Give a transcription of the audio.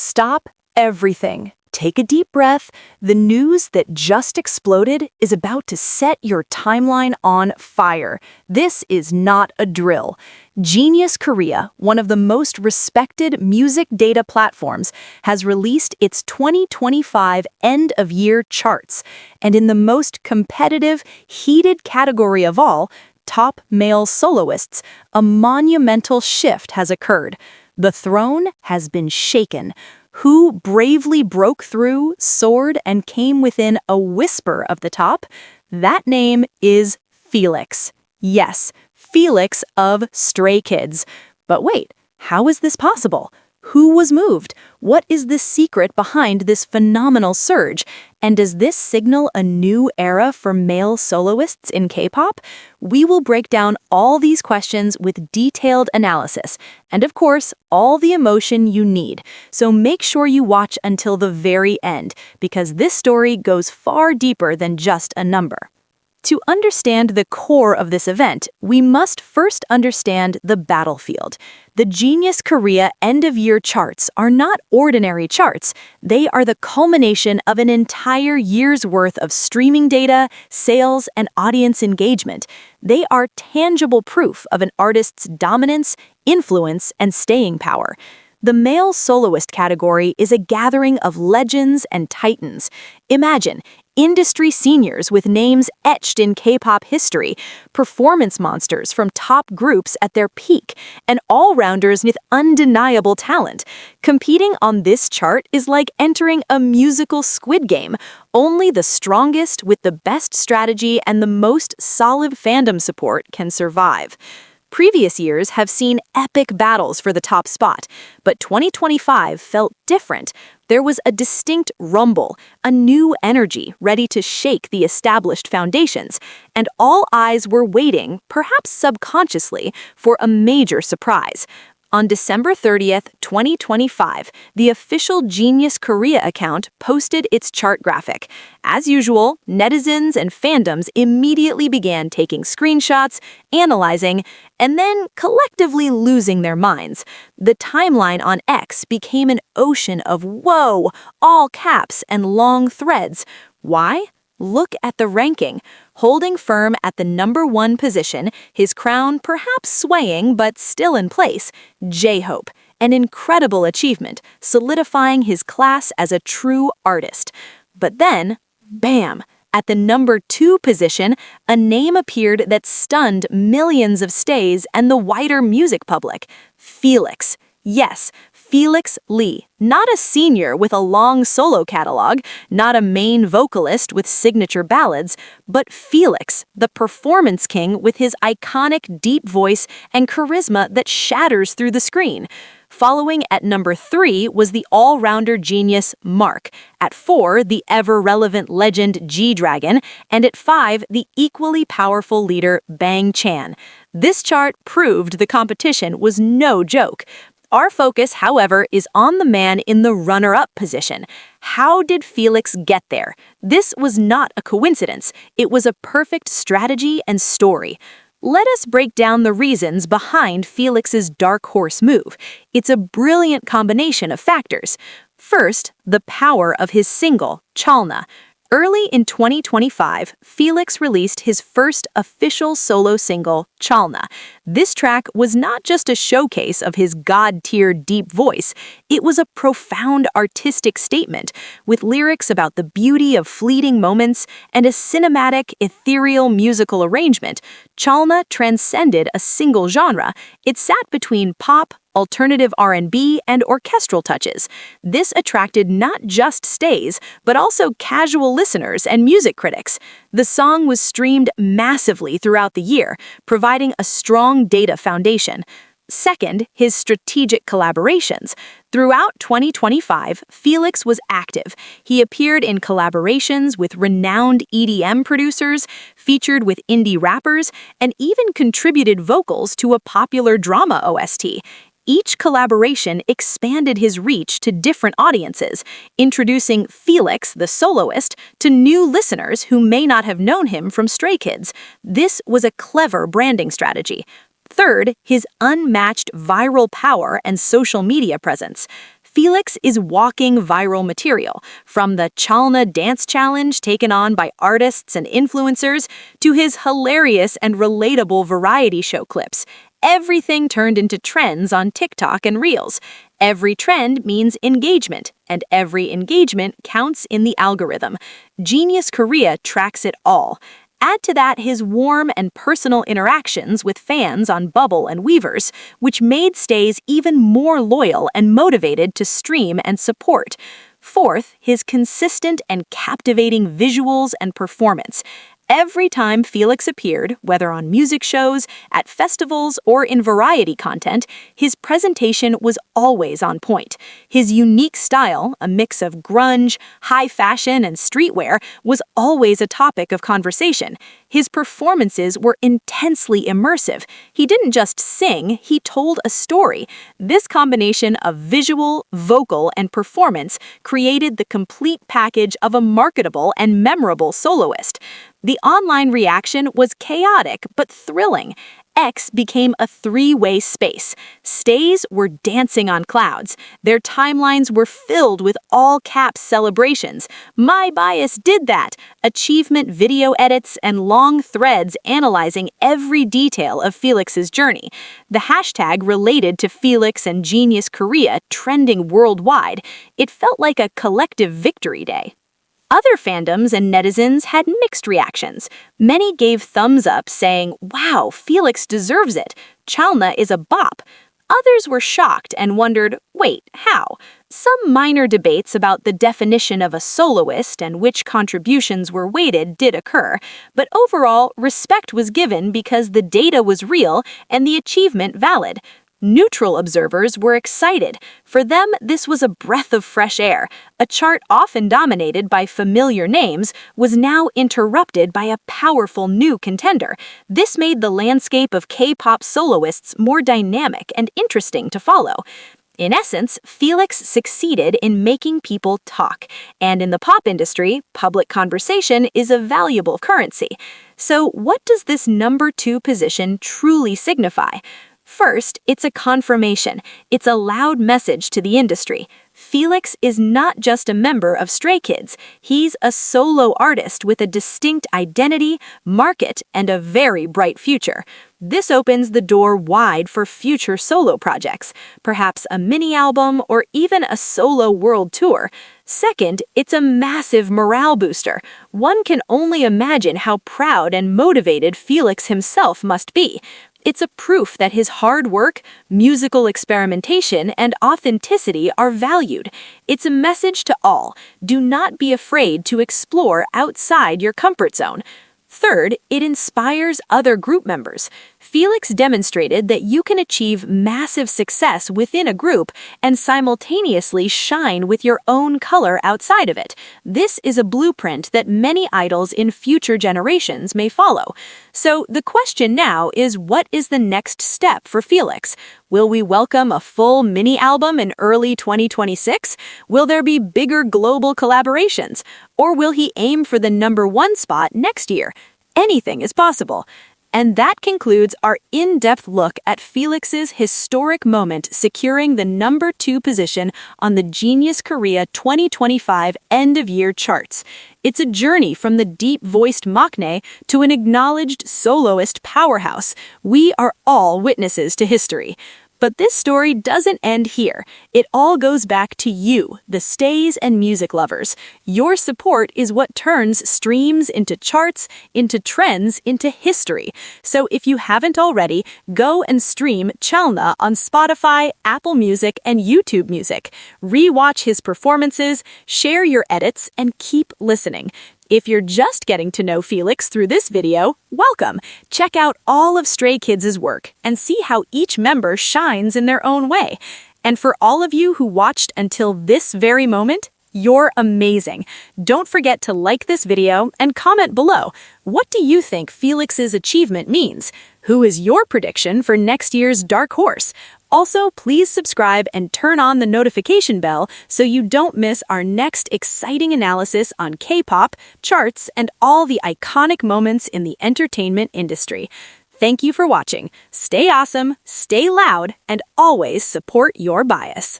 Stop everything. Take a deep breath. The news that just exploded is about to set your timeline on fire. This is not a drill. Genius Korea, one of the most respected music data platforms, has released its 2025 end-of-year charts. And in the most competitive, heated category of all, top male soloists, a monumental shift has occurred. The throne has been shaken. Who bravely broke through, soared, and came within a whisper of the top? That name is Felix. Yes, Felix of Stray Kids. But wait, how is this possible? Who was moved? What is the secret behind this phenomenal surge? And does this signal a new era for male soloists in K-pop? We will break down all these questions with detailed analysis, and of course, all the emotion you need. So make sure you watch until the very end, because this story goes far deeper than just a number. To understand the core of this event, we must first understand the battlefield. The Genius Korea end-of-year charts are not ordinary charts. They are the culmination of an entire year's worth of streaming data, sales, and audience engagement. They are tangible proof of an artist's dominance, influence, and staying power. The male soloist category is a gathering of legends and titans. Imagine industry seniors with names etched in K-pop history, performance monsters from top groups at their peak, and all-rounders with undeniable talent. Competing on this chart is like entering a musical Squid Game. Only the strongest with the best strategy and the most solid fandom support can survive. Previous years have seen epic battles for the top spot, but 2025 felt different. There was a distinct rumble, a new energy ready to shake the established foundations, and all eyes were waiting, perhaps subconsciously, for a major surprise. On December 30th, 2025, the official Genius Korea account posted its chart graphic. As usual, netizens and fandoms immediately began taking screenshots, analyzing, and then collectively losing their minds. The timeline on X became an ocean of "whoa," all caps and long threads. Why? Look at the ranking. Holding firm at the #1 position, his crown perhaps swaying but still in place, J-Hope, an incredible achievement, solidifying his class as a true artist. But then, bam! At the #2 position, a name appeared that stunned millions of stays and the wider music public. Felix. Yes, Felix Lee, not a senior with a long solo catalog, not a main vocalist with signature ballads, but Felix, the performance king with his iconic deep voice and charisma that shatters through the screen. Following at #3 was the all-rounder genius Mark, at 4 the ever-relevant legend G-Dragon, and at 5 the equally powerful leader Bang Chan. This chart proved the competition was no joke. Our focus, however, is on the man in the runner-up position. How did Felix get there? This was not a coincidence. It was a perfect strategy and story. Let us break down the reasons behind Felix's dark horse move. It's a brilliant combination of factors. First, the power of his single, Chalna. Early in 2025, Felix released his first official solo single, Chalna. This track was not just a showcase of his god-tier deep voice, it was a profound artistic statement, with lyrics about the beauty of fleeting moments and a cinematic, ethereal musical arrangement. Chalna transcended a single genre. It sat between pop, alternative R&B, and orchestral touches. This attracted not just stays, but also casual listeners and music critics. The song was streamed massively throughout the year, providing a strong data foundation. Second, his strategic collaborations. Throughout 2025, Felix was active. He appeared in collaborations with renowned EDM producers, featured with indie rappers, and even contributed vocals to a popular drama OST. Each collaboration expanded his reach to different audiences, introducing Felix, the soloist, to new listeners who may not have known him from Stray Kids. This was a clever branding strategy. Third, his unmatched viral power and social media presence. Felix is walking viral material, from the Chalna dance challenge taken on by artists and influencers to his hilarious and relatable variety show clips. Everything turned into trends on TikTok and Reels. Every trend means engagement, and every engagement counts in the algorithm. Genius Korea tracks it all. Add to that his warm and personal interactions with fans on Bubble and Weavers, which made stays even more loyal and motivated to stream and support. Fourth, his consistent and captivating visuals and performance. Every time Felix appeared, whether on music shows, at festivals, or in variety content, his presentation was always on point. His unique style, a mix of grunge, high fashion, and streetwear, was always a topic of conversation. His performances were intensely immersive. He didn't just sing, he told a story. This combination of visual, vocal, and performance created the complete package of a marketable and memorable soloist. The online reaction was chaotic but thrilling. X became a three-way space. Stays were dancing on clouds. Their timelines were filled with all-caps celebrations. "My bias did that!" achievement video edits, and long threads analyzing every detail of Felix's journey. The hashtag related to Felix and Genius Korea trending worldwide. It felt like a collective victory day. Other fandoms and netizens had mixed reactions. Many gave thumbs up, saying, "Wow, Felix deserves it. Chalna is a bop." Others were shocked and wondered, wait, how? Some minor debates about the definition of a soloist and which contributions were weighted did occur, but overall, respect was given because the data was real and the achievement valid. Neutral observers were excited. For them, this was a breath of fresh air. A chart often dominated by familiar names was now interrupted by a powerful new contender. This made the landscape of K-pop soloists more dynamic and interesting to follow. In essence, Felix succeeded in making people talk, and in the pop industry, public conversation is a valuable currency. So what does this number 2 position truly signify? First, it's a confirmation. It's a loud message to the industry. Felix is not just a member of Stray Kids. He's a solo artist with a distinct identity, market, and a very bright future. This opens the door wide for future solo projects, perhaps a mini-album or even a solo world tour. Second, it's a massive morale booster. One can only imagine how proud and motivated Felix himself must be. It's a proof that his hard work, musical experimentation, and authenticity are valued. It's a message to all. Do not be afraid to explore outside your comfort zone. Third, it inspires other group members. Felix demonstrated that you can achieve massive success within a group and simultaneously shine with your own color outside of it. This is a blueprint that many idols in future generations may follow. So the question now is, what is the next step for Felix? Will we welcome a full mini-album in early 2026? Will there be bigger global collaborations? Or will he aim for the number 1 spot next year? Anything is possible. And that concludes our in-depth look at Felix's historic moment securing the number 2 position on the Genius Korea 2025 end-of-year charts. It's a journey from the deep-voiced maknae to an acknowledged soloist powerhouse. We are all witnesses to history. But this story doesn't end here. It all goes back to you, the stays and music lovers. Your support is what turns streams into charts, into trends, into history. So if you haven't already, go and stream Chalna on Spotify, Apple Music, and YouTube Music. Rewatch his performances, share your edits, and keep listening. If you're just getting to know Felix through this video, welcome! Check out all of Stray Kids' work and see how each member shines in their own way. And for all of you who watched until this very moment, you're amazing. Don't forget to like this video and comment below. What do you think Felix's achievement means? Who is your prediction for next year's Dark Horse? Also, please subscribe and turn on the notification bell so you don't miss our next exciting analysis on K-pop, charts, and all the iconic moments in the entertainment industry. Thank you for watching. Stay awesome, stay loud, and always support your bias.